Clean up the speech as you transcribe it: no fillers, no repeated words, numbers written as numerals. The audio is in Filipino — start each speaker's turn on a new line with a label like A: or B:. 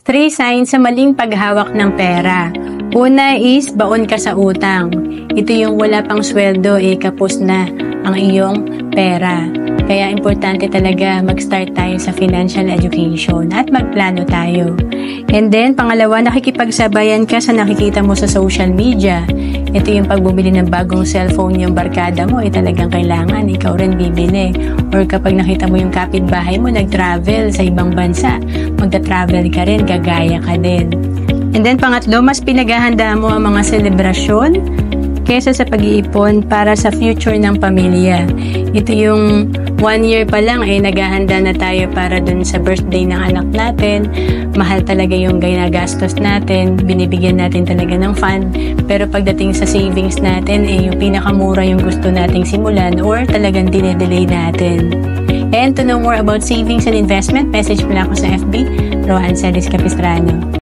A: 3 signs sa maling paghawak ng pera. Una is baon ka sa utang. Ito yung wala pang sweldo, kapos na ang iyong pera. Kaya importante talaga mag-start tayo sa financial education at magplano tayo. And then, pangalawa, nakikipagsabayan ka sa nakikita mo sa social media. Ito yung pagbumili ng bagong cellphone yung barkada mo, talagang kailangan, ikaw rin bibili. Or kapag nakita mo yung kapitbahay mo, nag-travel sa ibang bansa, magta-travel ka rin, gagaya ka din. And then, pangatlo, mas pinaghahanda mo ang mga selebrasyon kesa sa pag-iipon para sa future ng pamilya. Ito yung 1 year pa lang naghahanda na tayo para dun sa birthday ng anak natin. Mahal talaga yung ginagastos natin, binibigyan natin talaga ng fund. Pero pagdating sa savings natin, yung pinakamura yung gusto nating simulan or talagang dinedelay natin. And to know more about savings and investment, message mo lang ako sa FB, Rohan Celis Capistrano.